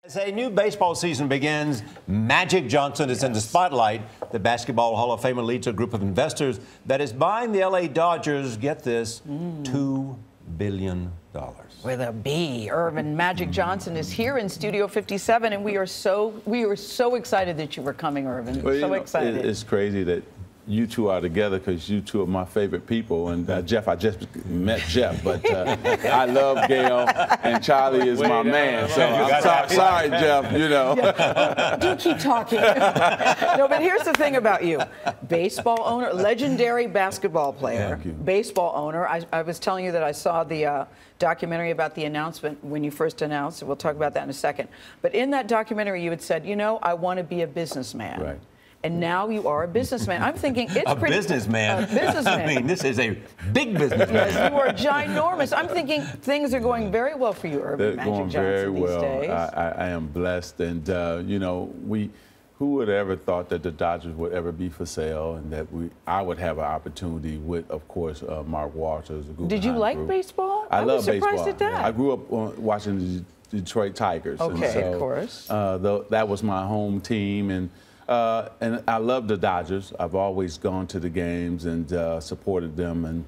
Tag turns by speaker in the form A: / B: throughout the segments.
A: As a new baseball season begins, Magic Johnson is in the spotlight. The Basketball Hall of Famer leads a group of investors that is buying the L.A. Dodgers, get this, $2 billion.
B: With a B. Earvin Magic Johnson is here in Studio 57, and we are so excited that you were coming, Earvin.
C: Well,
B: so excited.
C: It's crazy that you two are together because you two are my favorite people. And Jeff, I just met Jeff, but I love Gail, and Charlie is my man. So I'm sorry, Jeff, you know.
B: Yeah. Do keep talking. No, but here's the thing about you. Baseball owner, legendary basketball player, baseball owner. I was telling you that I saw the documentary about the announcement when you first announced. We'll talk about that in a second. But in that documentary, you had said, you know, I want to be a businessman.
C: Right.
B: And now you are a businessman. I'm thinking it's pretty...
A: businessman?
B: A businessman.
A: I mean, this is a big businessman.
B: Yes, you are ginormous. I'm thinking things are going very well for you, Earvin Magic Johnson, these days.
C: I am blessed. And, you know, who would have ever thought that the Dodgers would ever be for sale and that I would have an opportunity with, of course, Mark Walters.
B: Did you like baseball?
C: I love baseball.
B: I was surprised at that.
C: I grew up watching the Detroit Tigers.
B: Okay,
C: and so,
B: of course.
C: That was my home team. And I love the Dodgers. I've always gone to the games and supported them, and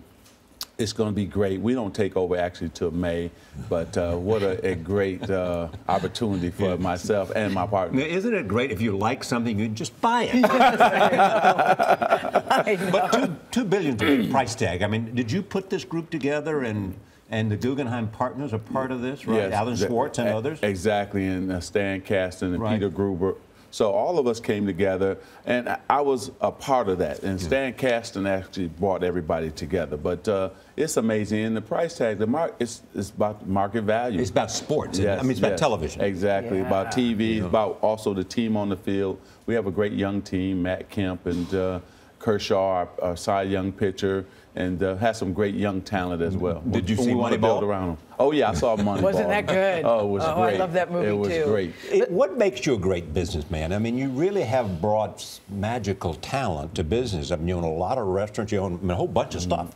C: it's going to be great. We don't take over actually till May, but what a great opportunity for myself and my partner.
A: Now, isn't it great if you like something, you just buy it? But $2 billion is a big price tag. I mean, did you put this group together and the Guggenheim partners are part of this, right?
C: Yes,
A: Alan Schwartz and others?
C: Exactly, and Stan Kasten and
A: right.
C: Peter Gruber. So all of us came together, and I was a part of that. And Stan Kasten actually brought everybody together. But it's amazing. And the price tag, it's about market value.
A: It's about sports.
C: Yes,
A: I mean, it's about television.
C: Exactly, about TV, about also the team on the field. We have a great young team, Matt Kemp and Kershaw, our Cy Young pitcher, and has some great young talent as well.
A: Did you see Moneyball?
C: Build around them. Oh, yeah, I saw Moneyball.
B: Wasn't that good?
C: Oh, it was great.
B: I love that movie, too.
C: It was great.
A: What makes you a great businessman? I mean, you really have brought magical talent to business. I mean, you own a lot of restaurants. You own a whole bunch of stuff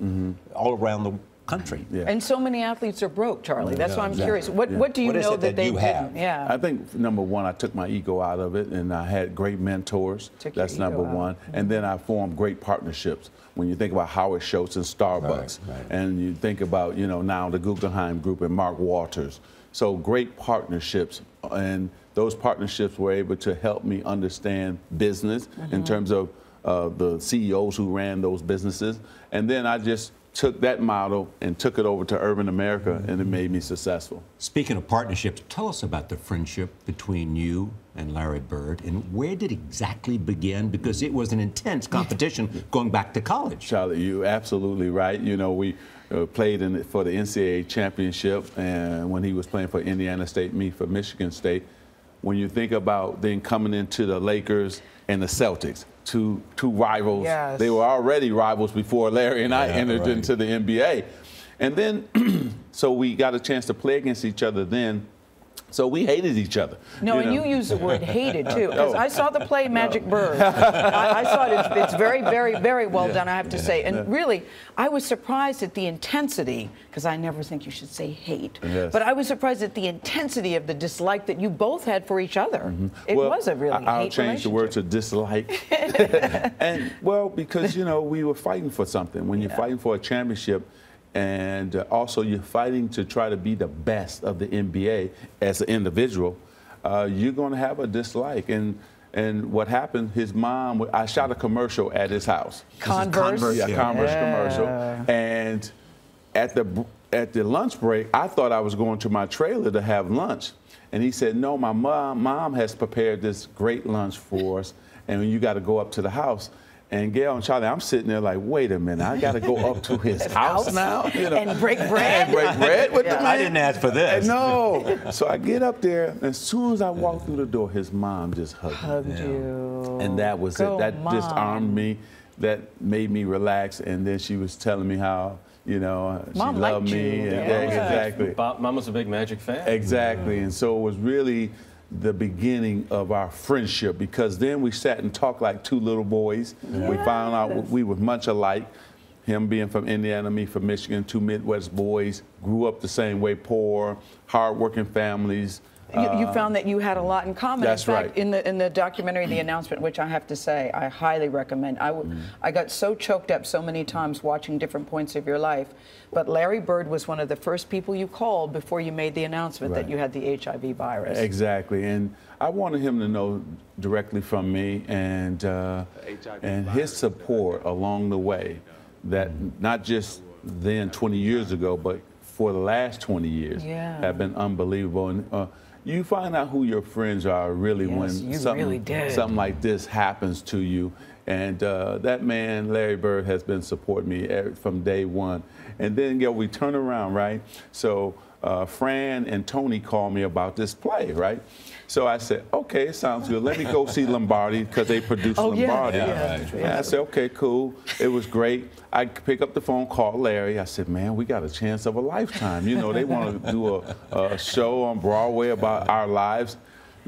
A: all around the country.
C: Yeah.
B: And so many athletes are broke, Charlie. That's why I'm curious. What do you know that they didn't? Yeah.
C: I think, number one, I took my ego out of it, and I had great mentors. That's number one. And then I formed great partnerships. When you think about Howard Schultz and Starbucks, and you think about, you know, now the Guggenheim Group and Mark Walters. So great partnerships, and those partnerships were able to help me understand business in terms of the CEOs who ran those businesses. And then I just took that model and took it over to urban America, and it made me successful.
A: Speaking of partnerships, tell us about the friendship between you and Larry Bird, and where did it exactly begin? Because it was an intense competition going back to college.
C: Charlie, you're absolutely right. You know, we played for the NCAA championship, and when he was playing for Indiana State, me for Michigan State. When you think about then coming into the Lakers and the Celtics, two rivals.
B: Yes.
C: They were already rivals before Larry and I entered into the NBA. And then, so we got a chance to play against each other then. So we hated each other.
B: No, and you use the word hated, too. Because I saw the play Magic Bird. I saw it. It's very, very, very well done, I have to say. And really, I was surprised at the intensity, because I never think you should say hate. But I was surprised at the intensity of the dislike that you both had for each other. It was a really
C: I'll change the word to dislike. And, well, because, you know, we were fighting for something. When you're fighting for a championship, and also you're fighting to try to be the best of the NBA as an individual, you're going to have a dislike. And what happened, his mom, I shot a commercial at his house.
B: Converse?
C: Yeah, Converse commercial. And at the lunch break, I thought I was going to my trailer to have lunch. And he said, no, my mom has prepared this great lunch for us, and you got to go up to the house. And Gail and Charlie, I'm sitting there like, wait a minute, I got to go up to his house now? You know,
B: and break bread?
C: And break bread with the man?
A: I didn't ask for this.
C: No. So I get up there, and as soon as I walk through the door, his mom just hugged me.
B: You.
C: And that was it. That just armed me. That made me relax. And then she was telling me how, you know, she loved me. And exactly.
D: Mama's a big Magic fan.
C: Exactly. And so it was really the beginning of our friendship, because then we sat and talked like two little boys. We found out we were much alike. Him being from Indiana, me from Michigan, two Midwest boys, grew up the same way, poor, hardworking families,
B: You found that you had a lot in common.
C: That's
B: in fact,
C: right.
B: in the documentary, The Announcement, which I have to say, I highly recommend. I got so choked up so many times watching different points of your life. But Larry Bird was one of the first people you called before you made the announcement that you had the HIV virus.
C: Exactly. And I wanted him to know directly from me and his support along the way, that not just then 20 years ago, but for the last 20 years have been unbelievable. And you find out who your friends are really when something like this happens to you. And that man, Larry Bird, has been supporting me from day one. And then we turn around, right? So Fran and Tony called me about this play, right? So I said, okay, it sounds good. Let me go see Lombardi, because they produced Lombardi. And I said, okay, cool. It was great. I pick up the phone, call Larry. I said, man, we got a chance of a lifetime. You know, they want to do a show on Broadway about our lives.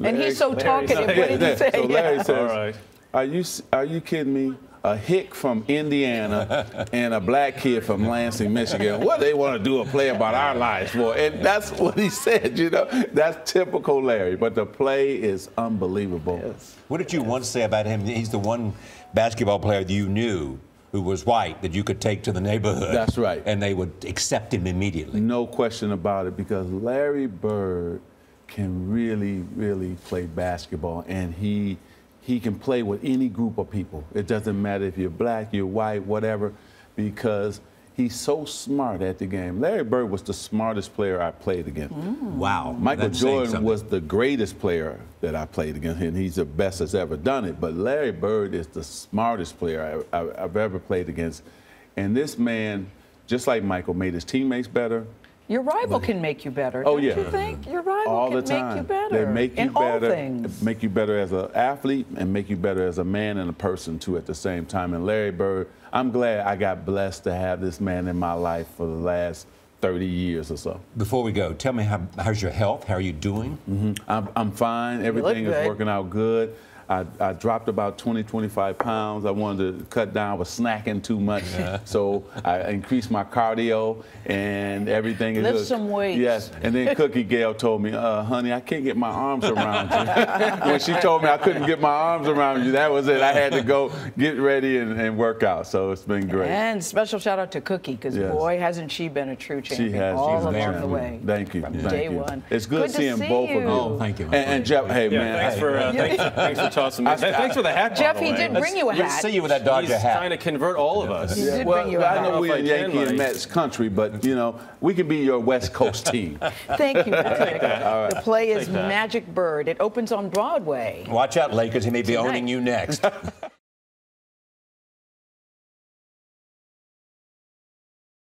B: And he's so talkative. What did he say?
C: So Larry says, are you kidding me? A hick from Indiana and a black kid from Lansing, Michigan. What they want to do a play about our lives for? And that's what he said, you know. That's typical Larry. But the play is unbelievable. Yes.
A: What did you once say about him? He's the one basketball player that you knew who was white that you could take to the neighborhood.
C: That's right.
A: And they would accept him immediately.
C: No question about it, because Larry Bird can really, really play basketball, and he can play with any group of people. It doesn't matter if you're black, you're white, whatever, because he's so smart at the game. Larry Bird was the smartest player I played against.
A: Wow.
C: Michael Jordan was the greatest player that I played against, and he's the best that's ever done it. But Larry Bird is the smartest player I've ever played against. And this man, just like Michael, made his teammates better.
B: Your rival can make you better,
C: don't
B: you think? Your rival
C: all
B: can
C: the time.
B: make you better.
C: They make you
B: in
C: better,
B: all things.
C: Make you better as an athlete and make you better as a man and a person, too, at the same time. And Larry Bird, I'm glad I got blessed to have this man in my life for the last 30 years or so.
A: Before we go, tell me, how's your health? How are you doing?
C: I'm fine. Everything is working out good. I dropped about 20, 25 pounds. I wanted to cut down. I was snacking too much. So I increased my cardio and everything.
B: Lift some weights.
C: Yes. And then Cookie Gail told me, honey, I can't get my arms around you. When she told me I couldn't get my arms around you, that was it. I had to go get ready and work out. So it's been great.
B: And special shout out to Cookie, because boy, hasn't she been a true champion.
C: She has.
B: All along the way.
C: Thank you.
B: From day one.
C: It's good seeing both of you.
A: Oh, thank you.
C: And Jeff, hey, man.
D: Thanks for tossing me. Thanks for the hat,
B: Jeff, he did bring you a hat.
A: See you with that Dodger hat.
D: He's trying to convert all of us.
B: He did
C: Well,
B: bring you a
C: I
B: hat.
C: know we're in Yankee and Mets country, but, you know, we can be your West Coast team.
B: Thank you, Patrick. The play is Magic Bird. It opens on Broadway.
A: Watch out, Lakers. He may be owning you next.